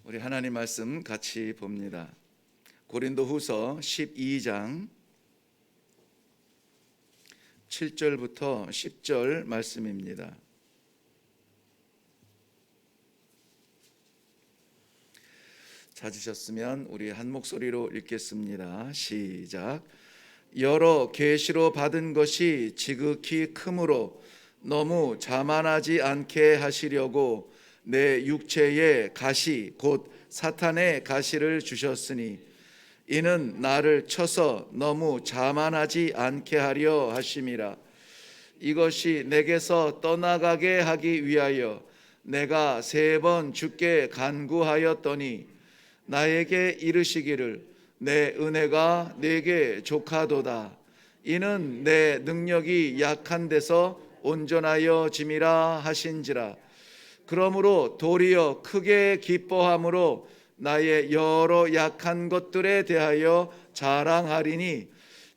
우리 하나님 말씀 같이 봅니다. 고린도후서 12장 7절부터 10절 말씀입니다. 찾으셨으면 우리 한 목소리로 읽겠습니다. 시작. 여러 계시로 받은 것이 지극히 크므로 너무 자만하지 않게 하시려고 내 육체의 가시 곧 사탄의 가시를 주셨으니 이는 나를 쳐서 너무 자만하지 않게 하려 하심이라. 이것이 내게서 떠나가게 하기 위하여 내가 3번 주께 간구하였더니 나에게 이르시기를 내 은혜가 네게 족하도다. 이는 내 능력이 약한 데서 온전하여 짐이라 하신지라. 그러므로 도리어 크게 기뻐함으로 나의 여러 약한 것들에 대하여 자랑하리니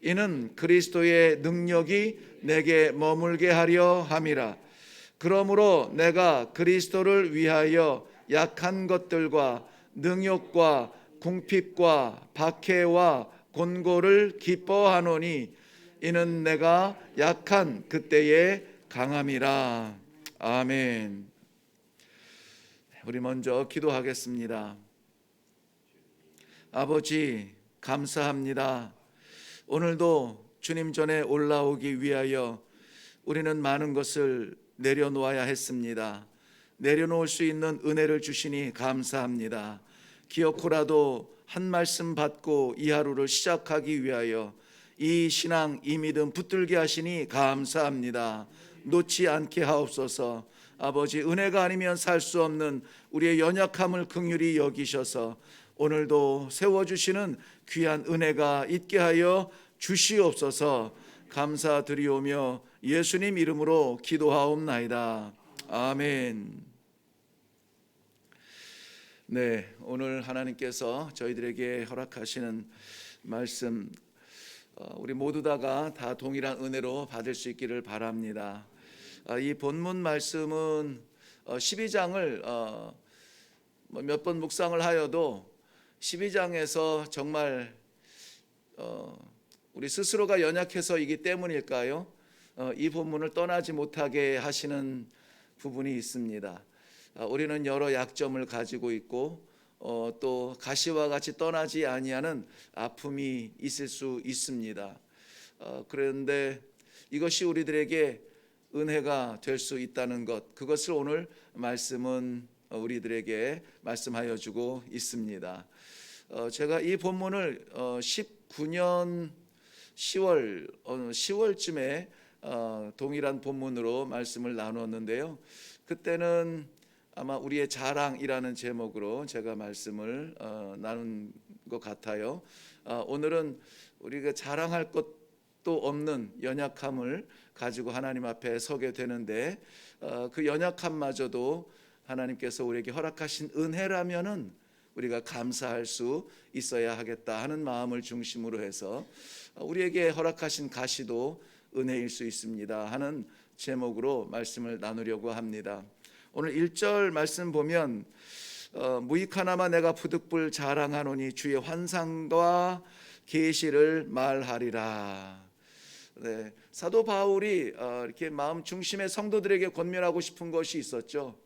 이는 그리스도의 능력이 내게 머물게 하려 함이라. 그러므로 내가 그리스도를 위하여 약한 것들과 능욕과 궁핍과 박해와 곤고를 기뻐하노니 이는 내가 약한 그때의 강함이라. 아멘. 우리 먼저 기도하겠습니다. 아버지, 감사합니다. 오늘도 주님 전에 올라오기 위하여 우리는 많은 것을 내려놓아야 했습니다. 내려놓을 수 있는 은혜를 주시니 감사합니다. 기어코라도 한 말씀 받고 이 하루를 시작하기 위하여 이 신앙, 이 믿음 붙들게 하시니 감사합니다. 놓지 않게 하옵소서. 아버지, 은혜가 아니면 살 수 없는 우리의 연약함을 긍휼히 여기셔서 오늘도 세워주시는 귀한 은혜가 있게 하여 주시옵소서. 감사드리오며 예수님 이름으로 기도하옵나이다. 아멘. 네, 오늘 하나님께서 저희들에게 허락하시는 말씀, 우리 모두 다가 다 동일한 은혜로 받을 수 있기를 바랍니다. 이 본문 말씀은 12장을 몇 번 묵상을 하여도 12장에서 정말 우리 스스로가 연약해서이기 때문일까요? 이 본문을 떠나지 못하게 하시는 부분이 있습니다. 우리는 여러 약점을 가지고 있고 또 가시와 같이 떠나지 아니하는 아픔이 있을 수 있습니다. 그런데 이것이 우리들에게 은혜가 될 수 있다는 것, 그것을 오늘 말씀은 우리들에게 말씀하여 주고 있습니다. 제가 이 본문을 19년 10월쯤에 동일한 본문으로 말씀을 나눴는데요. 그때는 아마 우리의 자랑이라는 제목으로 제가 말씀을 나눈 것 같아요. 오늘은 우리가 자랑할 것도 없는 연약함을 가지고 하나님 앞에 서게 되는데 그 연약함마저도 하나님께서 우리에게 허락하신 은혜라면은 우리가 감사할 수 있어야 하겠다 하는 마음을 중심으로 해서 우리에게 허락하신 가시도 은혜일 수 있습니다 하는 제목으로 말씀을 나누려고 합니다. 오늘 1절 말씀 보면 무익하나마 내가 부득불 자랑하노니 주의 환상과 계시를 말하리라. 네, 사도 바울이 이렇게 마음 중심의 성도들에게 권면하고 싶은 것이 있었죠.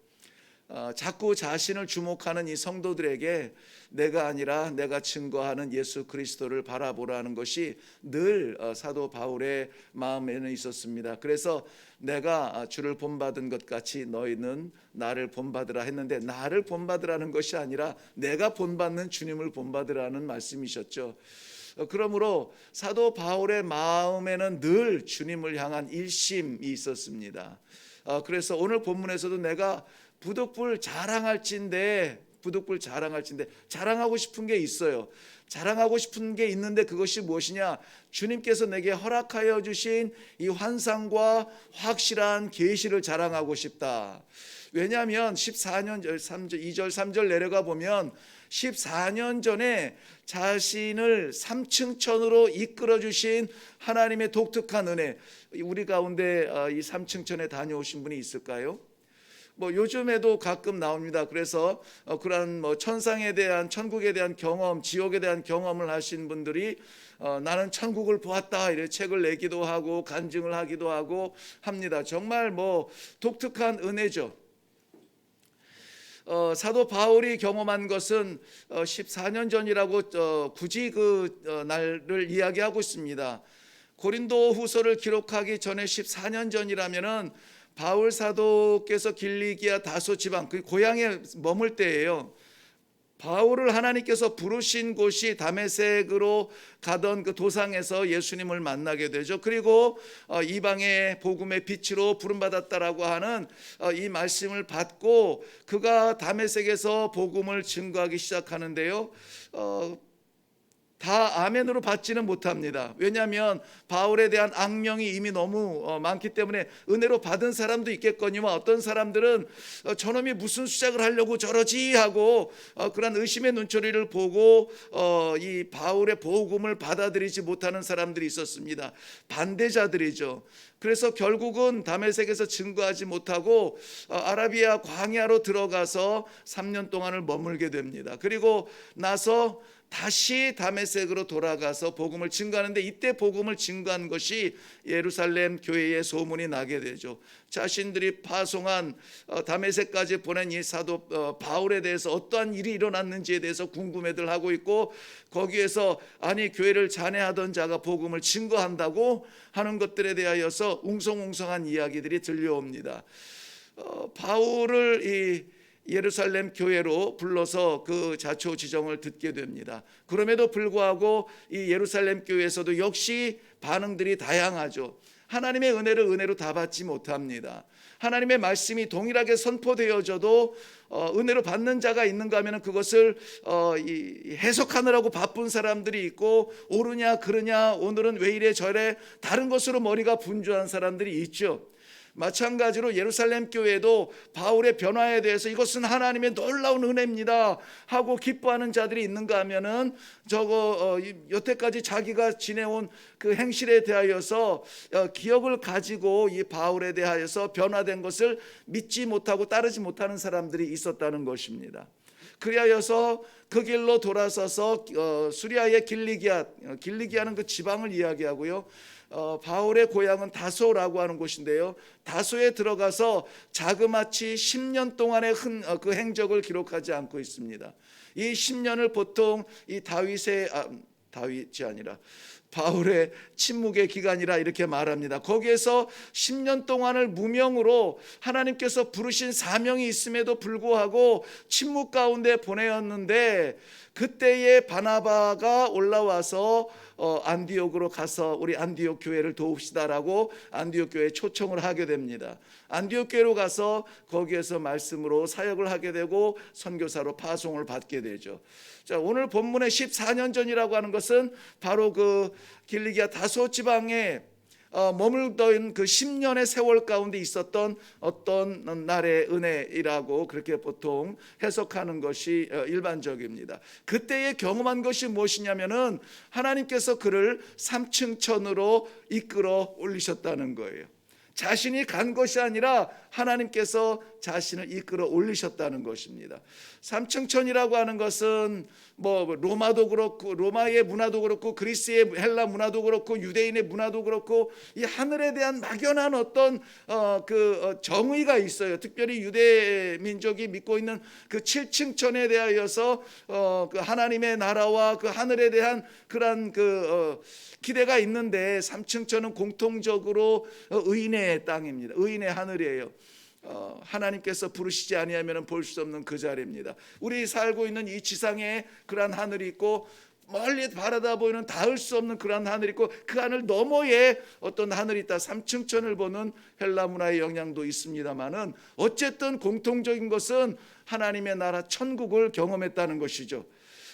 자꾸 자신을 주목하는 이 성도들에게 내가 아니라 내가 증거하는 예수 그리스도를 바라보라는 것이 늘 사도 바울의 마음에는 있었습니다. 그래서 내가 주를 본받은 것 같이 너희는 나를 본받으라 했는데, 나를 본받으라는 것이 아니라 내가 본받는 주님을 본받으라는 말씀이셨죠. 그러므로 사도 바울의 마음에는 늘 주님을 향한 일심이 있었습니다. 그래서 오늘 본문에서도 내가 부득불 자랑할진대 자랑하고 싶은 게 있어요. 자랑하고 싶은 게 있는데 그것이 무엇이냐? 주님께서 내게 허락하여 주신 이 환상과 확실한 계시를 자랑하고 싶다. 왜냐하면 14년 2절 3절 내려가 보면 14년 전에 자신을 삼층천으로 이끌어 주신 하나님의 독특한 은혜, 우리 가운데 이 삼층천에 다녀오신 분이 있을까요? 뭐 요즘에도 가끔 나옵니다. 그래서 그러한 뭐 천상에 대한, 천국에 대한 경험, 지옥에 대한 경험을 하신 분들이 나는 천국을 보았다 이렇게 책을 내기도 하고 간증을 하기도 하고 합니다. 정말 뭐 독특한 은혜죠. 사도 바울이 경험한 것은 14년 전이라고 굳이 그 날을 이야기하고 있습니다. 고린도 후서를 기록하기 전에 14년 전이라면은 바울 사도께서 길리기아 다소 지방 그 고향에 머물 때예요. 바울을 하나님께서 부르신 곳이 다메섹으로 가던 그 도상에서 예수님을 만나게 되죠. 그리고 이방의 복음의 빛으로 부름받았다라고 하는 이 말씀을 받고 그가 다메섹에서 복음을 증거하기 시작하는데요. 다 아멘으로 받지는 못합니다. 왜냐하면 바울에 대한 악명이 이미 너무 많기 때문에 은혜로 받은 사람도 있겠거니와 어떤 사람들은 저놈이 무슨 수작을 하려고 저러지 하고 그런 의심의 눈초리를 보고 이 바울의 복음을 받아들이지 못하는 사람들이 있었습니다. 반대자들이죠. 그래서 결국은 다메섹에서 증거하지 못하고 아라비아 광야로 들어가서 3년 동안을 머물게 됩니다. 그리고 나서 다시 다메섹으로 돌아가서 복음을 증거하는데 이때 복음을 증거한 것이 예루살렘 교회에 소문이 나게 되죠. 자신들이 파송한 다메섹까지 보낸 이 사도 바울에 대해서 어떠한 일이 일어났는지에 대해서 궁금해들 하고 있고 거기에서 아니 교회를 잔해하던 자가 복음을 증거한다고 하는 것들에 대하여서 웅성웅성한 이야기들이 들려옵니다. 바울을 이 예루살렘 교회로 불러서 그 자초지종을 듣게 됩니다. 그럼에도 불구하고 이 예루살렘 교회에서도 역시 반응들이 다양하죠. 하나님의 은혜를 은혜로 다 받지 못합니다. 하나님의 말씀이 동일하게 선포되어져도 은혜로 받는 자가 있는가 하면 그것을 해석하느라고 바쁜 사람들이 있고 옳으냐 그르냐 오늘은 왜 이래 저래 다른 것으로 머리가 분주한 사람들이 있죠. 마찬가지로 예루살렘 교회도 바울의 변화에 대해서 이것은 하나님의 놀라운 은혜입니다 하고 기뻐하는 자들이 있는가 하면은 여태까지 자기가 지내온 그 행실에 대하여서 기억을 가지고 이 바울에 대하여서 변화된 것을 믿지 못하고 따르지 못하는 사람들이 있었다는 것입니다. 그리하여서 그 길로 돌아서서 수리아의 길리기아는 그 지방을 이야기하고요. 바울의 고향은 다소라고 하는 곳인데요. 다소에 들어가서 자그마치 10년 동안의 그 행적을 기록하지 않고 있습니다. 이 10년을 보통 이 다윗이 아니라 바울의 침묵의 기간이라 이렇게 말합니다. 거기에서 10년 동안을 무명으로 하나님께서 부르신 사명이 있음에도 불구하고 침묵 가운데 보내었는데 그때에 바나바가 올라와서 안디옥으로 가서 우리 안디옥 교회를 도웁시다라고 안디옥 교회에 초청을 하게 됩니다. 안디옥 교회로 가서 거기에서 말씀으로 사역을 하게 되고 선교사로 파송을 받게 되죠. 자, 오늘 본문의 14년 전이라고 하는 것은 바로 그 길리기아 다소 지방에 머물던 그 10년의 세월 가운데 있었던 어떤 날의 은혜이라고 그렇게 보통 해석하는 것이 일반적입니다. 그때에 경험한 것이 무엇이냐면은 하나님께서 그를 삼층천으로 이끌어 올리셨다는 거예요. 자신이 간 것이 아니라 하나님께서 자신을 이끌어 올리셨다는 것입니다. 삼층천이라고 하는 것은 뭐 로마도 그렇고 로마의 문화도 그렇고 그리스의 헬라 문화도 그렇고 유대인의 문화도 그렇고 이 하늘에 대한 막연한 어떤 정의가 있어요. 특별히 유대 민족이 믿고 있는 그 7층천에 대하여서 그 하나님의 나라와 그 하늘에 대한 그런 기대가 있는데 3층천은 공통적으로 의인의 땅입니다. 의인의 하늘이에요. 하나님께서 부르시지 아니하면 볼 수 없는 그 자리입니다. 우리 살고 있는 이 지상에 그러한 하늘이 있고 멀리 바라다 보이는 닿을 수 없는 그러한 하늘이 있고 그 하늘 너머에 어떤 하늘이 있다. 삼층천을 보는 헬라 문화의 영향도 있습니다만은 어쨌든 공통적인 것은 하나님의 나라 천국을 경험했다는 것이죠.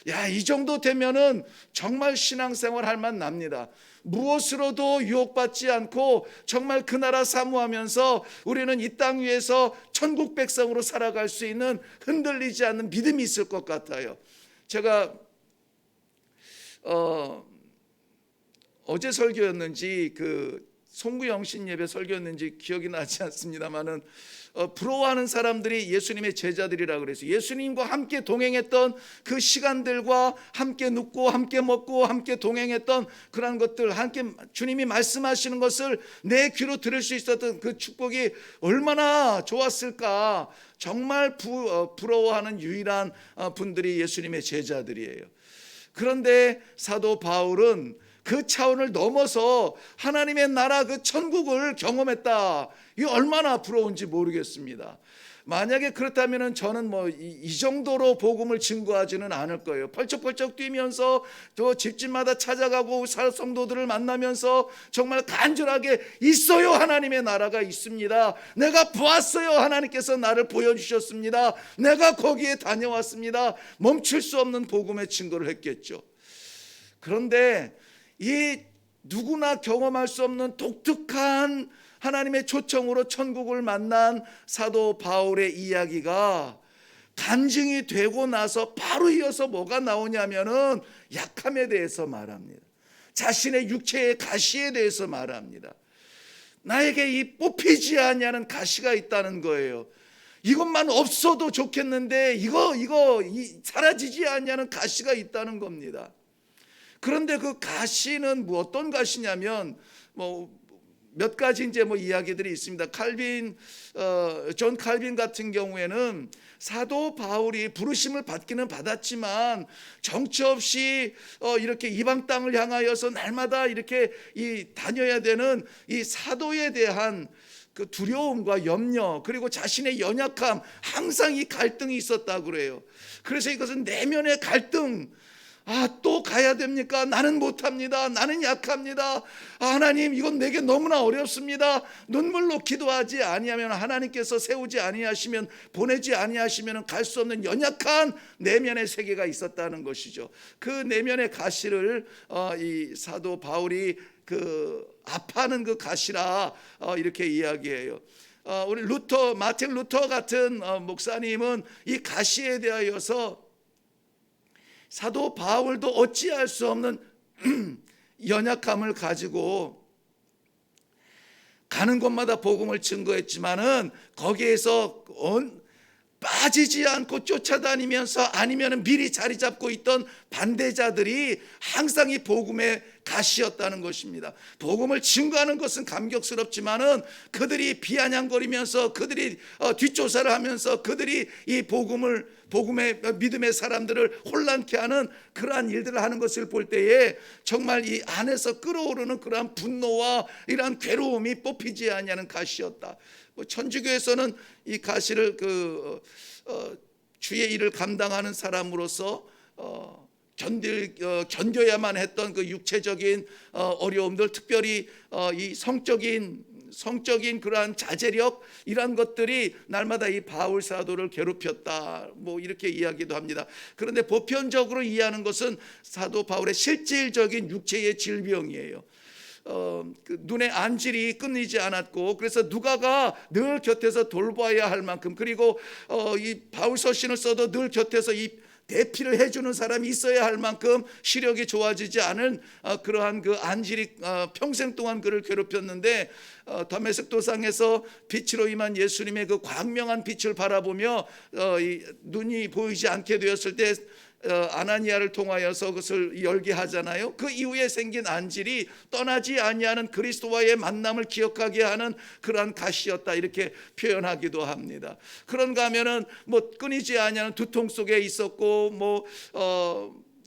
야, 이 정도 되면은 정말 신앙생활 할 만 납니다. 무엇으로도 유혹받지 않고 정말 그 나라 사모하면서 우리는 이 땅 위에서 천국 백성으로 살아갈 수 있는 흔들리지 않는 믿음이 있을 것 같아요. 제가 어제 설교였는지 그 송구영신 예배 설교였는지 기억이 나지 않습니다만은 부러워하는 사람들이 예수님의 제자들이라 그래서 예수님과 함께 동행했던 그 시간들과 함께 눕고 함께 먹고 함께 동행했던 그런 것들, 함께 주님이 말씀하시는 것을 내 귀로 들을 수 있었던 그 축복이 얼마나 좋았을까. 정말 부러워하는 유일한 분들이 예수님의 제자들이에요. 그런데 사도 바울은 그 차원을 넘어서 하나님의 나라 그 천국을 경험했다. 이게 얼마나 부러운지 모르겠습니다. 만약에 그렇다면 저는 이 정도로 복음을 증거하지는 않을 거예요. 펄쩍펄쩍 뛰면서 저 집집마다 찾아가고 성도들을 만나면서 정말 간절하게 있어요. 하나님의 나라가 있습니다. 내가 보았어요. 하나님께서 나를 보여주셨습니다. 내가 거기에 다녀왔습니다. 멈출 수 없는 복음의 증거를 했겠죠. 그런데 이 누구나 경험할 수 없는 독특한 하나님의 초청으로 천국을 만난 사도 바울의 이야기가 간증이 되고 나서 바로 이어서 뭐가 나오냐면은 약함에 대해서 말합니다. 자신의 육체의 가시에 대해서 말합니다. 나에게 이 뽑히지 않냐는 가시가 있다는 거예요. 이것만 없어도 좋겠는데 이거 사라지지 않냐는 가시가 있다는 겁니다. 그런데 그 가시는 어떤 가시냐면 몇 가지 이제 이야기들이 있습니다. 존 칼빈 같은 경우에는 사도 바울이 부르심을 받기는 받았지만 정처 없이 이렇게 이방 땅을 향하여서 날마다 이렇게 다녀야 되는 이 사도에 대한 그 두려움과 염려, 그리고 자신의 연약함, 항상 이 갈등이 있었다고 그래요. 그래서 이것은 내면의 갈등. 또 가야 됩니까? 나는 못합니다. 나는 약합니다. 하나님, 이건 내게 너무나 어렵습니다. 눈물로 기도하지 아니하면 하나님께서 세우지 아니하시면, 보내지 아니하시면 갈 수 없는 연약한 내면의 세계가 있었다는 것이죠. 그 내면의 가시를 이 사도 바울이 그 아파하는 그 가시라 이렇게 이야기해요. 우리 마틴 루터 같은 목사님은 이 가시에 대하여서 사도 바울도 어찌할 수 없는 연약함을 가지고 가는 곳마다 복음을 증거했지만은 거기에서 빠지지 않고 쫓아다니면서 아니면 미리 자리 잡고 있던 반대자들이 항상 이 복음의 가시였다는 것입니다. 복음을 증거하는 것은 감격스럽지만은 그들이 비아냥거리면서 그들이 뒷조사를 하면서 그들이 이 복음의 믿음의 사람들을 혼란케 하는 그러한 일들을 하는 것을 볼 때에 정말 이 안에서 끓어오르는 그러한 분노와 이러한 괴로움이 뽑히지 않냐는 가시였다. 천주교에서는 이 가시를 주의 일을 감당하는 사람으로서 견뎌야만 했던 그 육체적인 어려움들, 특별히 이 성적인 그러한 자제력, 이러한 것들이 날마다 이 바울 사도를 괴롭혔다, 이렇게 이야기도 합니다. 그런데 보편적으로 이해하는 것은 사도 바울의 실질적인 육체의 질병이에요. 그 눈의 안질이 끊이지 않았고, 그래서 누가가 늘 곁에서 돌봐야 할 만큼, 그리고 이 바울 서신을 써도 늘 곁에서 이 대피를 해주는 사람이 있어야 할 만큼 시력이 좋아지지 않은 그러한 그 안질이 평생 동안 그를 괴롭혔는데, 다메섹 도상에서 빛으로 임한 예수님의 그 광명한 빛을 바라보며 눈이 보이지 않게 되었을 때 아나니아를 통하여서 그것을 열게 하잖아요. 그 이후에 생긴 안질이 떠나지 아니하는 그리스도와의 만남을 기억하게 하는 그러한 가시였다, 이렇게 표현하기도 합니다. 그런가 하면은 끊이지 아니하는 두통 속에 있었고,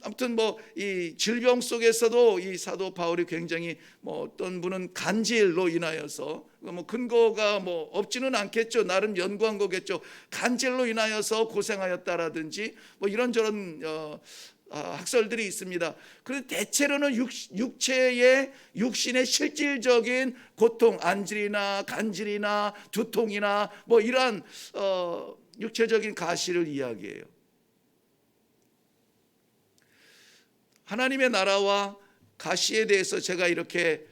아무튼 이 질병 속에서도 이 사도 바울이 굉장히 어떤 분은 간질로 인하여서 근거가 없지는 않겠죠. 나름 연구한 거겠죠. 간질로 인하여서 고생하였다라든지 이런저런 학설들이 있습니다. 그런데 대체로는 육신의 실질적인 고통, 안질이나 간질이나 두통이나 이러한 육체적인 가시를 이야기해요. 하나님의 나라와 가시에 대해서 제가 이렇게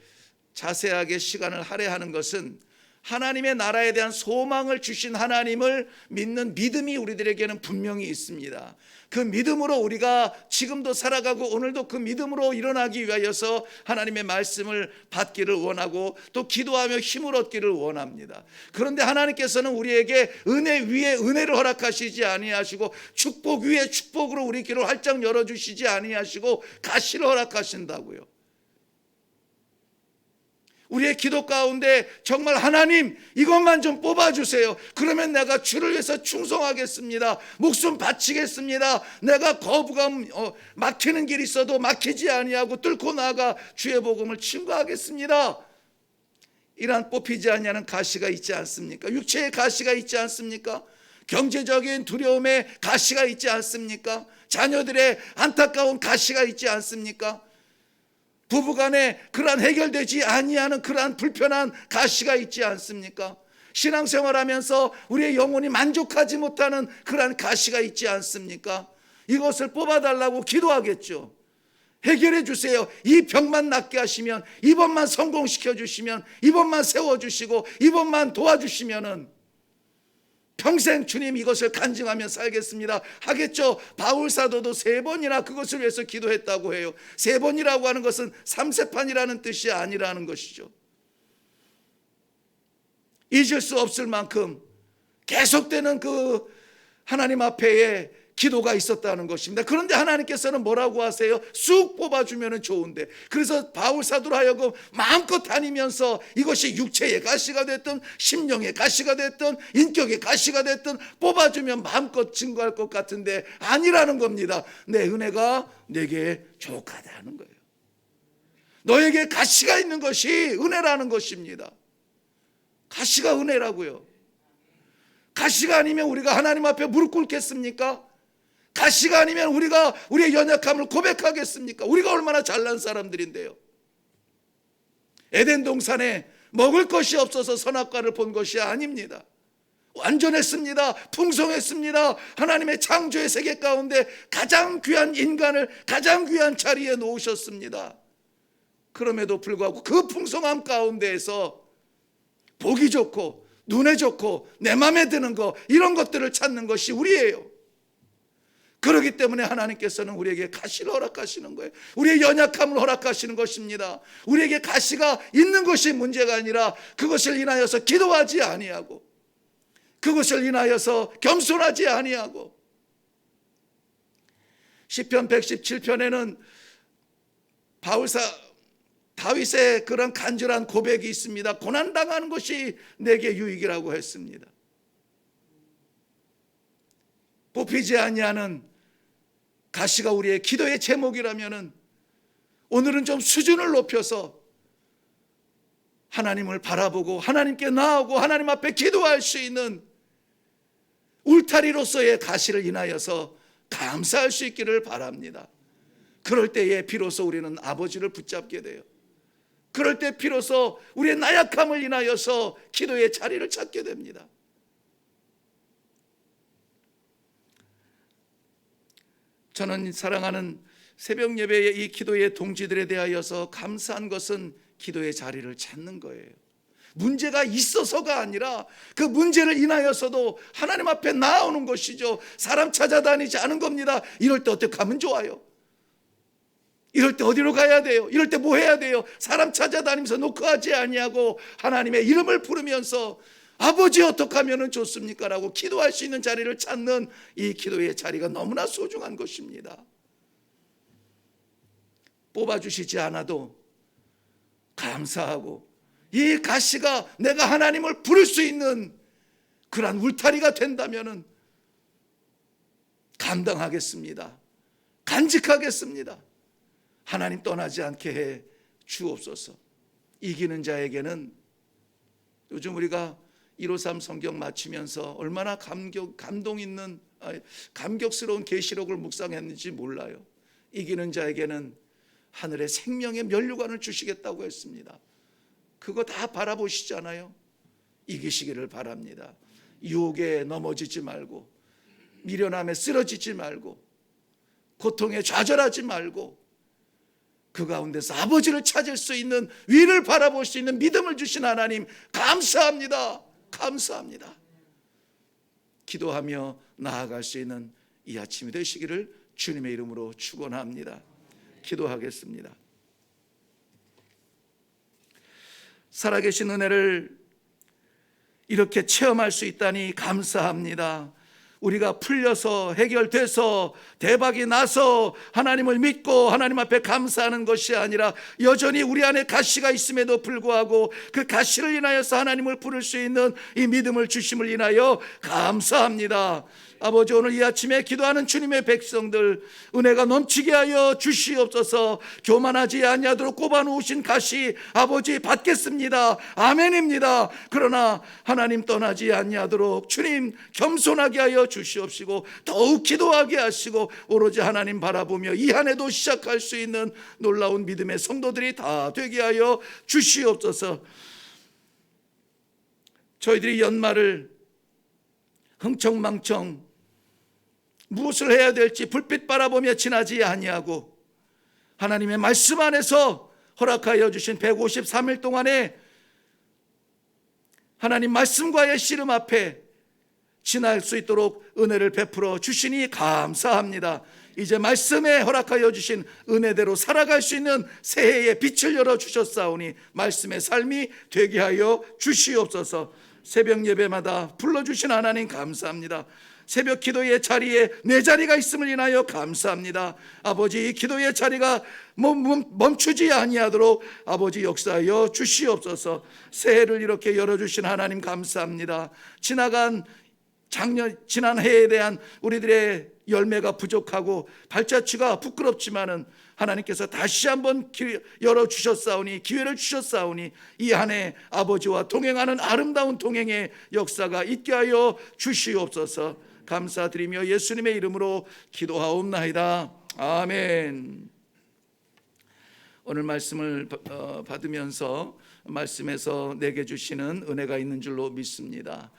자세하게 시간을 할애하는 것은 하나님의 나라에 대한 소망을 주신 하나님을 믿는 믿음이 우리들에게는 분명히 있습니다. 그 믿음으로 우리가 지금도 살아가고 오늘도 그 믿음으로 일어나기 위하여서 하나님의 말씀을 받기를 원하고 또 기도하며 힘을 얻기를 원합니다. 그런데 하나님께서는 우리에게 은혜 위에 은혜를 허락하시지 아니하시고 축복 위에 축복으로 우리 길을 활짝 열어주시지 아니하시고 가시를 허락하신다고요. 우리의 기도 가운데 정말 하나님 이것만 좀 뽑아주세요. 그러면 내가 주를 위해서 충성하겠습니다. 목숨 바치겠습니다. 내가 거부감 막히는 길이 있어도 막히지 아니하고 뚫고 나아가 주의 복음을 증거하겠습니다. 이러한 뽑히지 아니하는 가시가 있지 않습니까? 육체의 가시가 있지 않습니까? 경제적인 두려움의 가시가 있지 않습니까? 자녀들의 안타까운 가시가 있지 않습니까? 부부간에 그러한 해결되지 아니하는 그러한 불편한 가시가 있지 않습니까? 신앙생활하면서 우리의 영혼이 만족하지 못하는 그러한 가시가 있지 않습니까? 이것을 뽑아달라고 기도하겠죠. 해결해 주세요. 이 병만 낫게 하시면, 이번만 성공시켜 주시면, 이번만 세워주시고, 이번만 도와주시면은 평생 주님 이것을 간증하며 살겠습니다 하겠죠. 바울 사도도 3번이나 그것을 위해서 기도했다고 해요. 3번이라고 하는 것은 삼세판이라는 뜻이 아니라는 것이죠. 잊을 수 없을 만큼 계속되는 그 하나님 앞에의 기도가 있었다는 것입니다. 그런데 하나님께서는 뭐라고 하세요? 쑥 뽑아주면 좋은데, 그래서 바울 사도로 하여금 마음껏 다니면서 이것이 육체의 가시가 됐든 심령의 가시가 됐든 인격의 가시가 됐든 뽑아주면 마음껏 증거할 것 같은데 아니라는 겁니다. 내 은혜가 내게 족하다는 거예요. 너에게 가시가 있는 것이 은혜라는 것입니다. 가시가 은혜라고요. 가시가 아니면 우리가 하나님 앞에 무릎 꿇겠습니까? 가시가 아니면 우리가 우리의 연약함을 고백하겠습니까? 우리가 얼마나 잘난 사람들인데요. 에덴 동산에 먹을 것이 없어서 선악과를 본 것이 아닙니다. 완전했습니다. 풍성했습니다. 하나님의 창조의 세계 가운데 가장 귀한 인간을 가장 귀한 자리에 놓으셨습니다. 그럼에도 불구하고 그 풍성함 가운데에서 보기 좋고 눈에 좋고 내 마음에 드는 거, 이런 것들을 찾는 것이 우리예요. 그렇기 때문에 하나님께서는 우리에게 가시를 허락하시는 거예요. 우리의 연약함을 허락하시는 것입니다. 우리에게 가시가 있는 것이 문제가 아니라 그것을 인하여서 기도하지 아니하고, 그것을 인하여서 겸손하지 아니하고. 시편 117편에는 다윗의 그런 간절한 고백이 있습니다. 고난당하는 것이 내게 유익이라고 했습니다. 뽑히지 아니하는 가시가 우리의 기도의 제목이라면은 오늘은 좀 수준을 높여서 하나님을 바라보고 하나님께 나아오고 하나님 앞에 기도할 수 있는 울타리로서의 가시를 인하여서 감사할 수 있기를 바랍니다. 그럴 때에 비로소 우리는 아버지를 붙잡게 돼요. 그럴 때 비로소 우리의 나약함을 인하여서 기도의 자리를 찾게 됩니다. 저는 사랑하는 새벽 예배의 이 기도의 동지들에 대하여서 감사한 것은 기도의 자리를 찾는 거예요. 문제가 있어서가 아니라 그 문제를 인하여서도 하나님 앞에 나오는 것이죠. 사람 찾아다니지 않은 겁니다. 이럴 때 어떻게 하면 좋아요? 이럴 때 어디로 가야 돼요? 이럴 때 뭐 해야 돼요? 사람 찾아다니면서 노크하지 아니하고 하나님의 이름을 부르면서 아버지 어떻게 하면 좋습니까? 라고 기도할 수 있는 자리를 찾는 이 기도의 자리가 너무나 소중한 것입니다. 뽑아주시지 않아도 감사하고 이 가시가 내가 하나님을 부를 수 있는 그러한 울타리가 된다면 감당하겠습니다. 간직하겠습니다. 하나님 떠나지 않게 해 주옵소서. 이기는 자에게는, 요즘 우리가 153 성경 마치면서 얼마나 감동 있는 감격스러운 계시록을 묵상했는지 몰라요. 이기는 자에게는 하늘의 생명의 면류관을 주시겠다고 했습니다. 그거 다 바라보시잖아요. 이기시기를 바랍니다. 유혹에 넘어지지 말고, 미련함에 쓰러지지 말고, 고통에 좌절하지 말고, 그 가운데서 아버지를 찾을 수 있는, 위를 바라볼 수 있는 믿음을 주신 하나님 감사합니다. 감사합니다. 기도하며 나아갈 수 있는 이 아침이 되시기를 주님의 이름으로 축원합니다. 기도하겠습니다. 살아계신 은혜를 이렇게 체험할 수 있다니 감사합니다. 우리가 풀려서 해결돼서 대박이 나서 하나님을 믿고 하나님 앞에 감사하는 것이 아니라 여전히 우리 안에 가시가 있음에도 불구하고 그 가시를 인하여서 하나님을 부를 수 있는 이 믿음을 주심을 인하여 감사합니다. 아버지, 오늘 이 아침에 기도하는 주님의 백성들 은혜가 넘치게 하여 주시옵소서. 교만하지 아니하도록 꼽아놓으신 가시 아버지 받겠습니다. 아멘입니다. 그러나 하나님 떠나지 아니하도록 주님 겸손하게 하여 주시옵시고 더욱 기도하게 하시고 오로지 하나님 바라보며 이 한 해도 시작할 수 있는 놀라운 믿음의 성도들이 다 되게 하여 주시옵소서. 저희들이 연말을 흥청망청 무엇을 해야 될지 불빛 바라보며 지나지 아니하고 하나님의 말씀 안에서 허락하여 주신 153일 동안에 하나님 말씀과의 씨름 앞에 지날 수 있도록 은혜를 베풀어 주시니 감사합니다. 이제 말씀에 허락하여 주신 은혜대로 살아갈 수 있는 새해의 빛을 열어주셨사오니 말씀의 삶이 되게 하여 주시옵소서. 새벽 예배마다 불러주신 하나님 감사합니다. 새벽 기도의 자리에 내 자리가 있음을 인하여 감사합니다. 아버지, 이 기도의 자리가 멈추지 아니하도록 아버지 역사하여 주시옵소서. 새해를 이렇게 열어주신 하나님 감사합니다. 지난 해에 대한 우리들의 열매가 부족하고 발자취가 부끄럽지만은 하나님께서 다시 한번 열어주셨사오니, 기회를 주셨사오니 이 한 해 아버지와 동행하는 아름다운 동행의 역사가 있게 하여 주시옵소서. 감사드리며 예수님의 이름으로 기도하옵나이다. 아멘. 오늘 말씀을 받으면서 말씀에서 내게 주시는 은혜가 있는 줄로 믿습니다.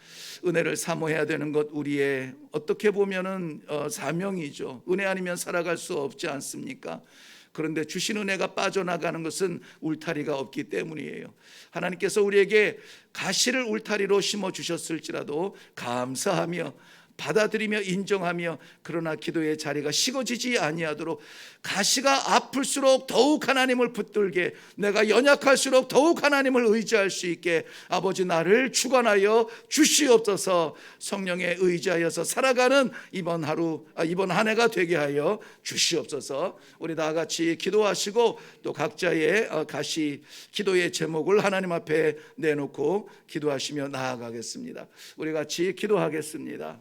은혜를 사모해야 되는 것 우리의 어떻게 보면은 사명이죠. 은혜 아니면 살아갈 수 없지 않습니까? 그런데 주신 은혜가 빠져나가는 것은 울타리가 없기 때문이에요. 하나님께서 우리에게 가시를 울타리로 심어주셨을지라도 감사하며 받아들이며 인정하며, 그러나 기도의 자리가 식어지지 아니하도록 가시가 아플수록 더욱 하나님을 붙들게, 내가 연약할수록 더욱 하나님을 의지할 수 있게 아버지 나를 주관하여 주시옵소서. 성령에 의지하여서 살아가는 이번 한 해가 되게 하여 주시옵소서. 우리 다 같이 기도하시고 또 각자의 가시 기도의 제목을 하나님 앞에 내놓고 기도하시며 나아가겠습니다. 우리 같이 기도하겠습니다.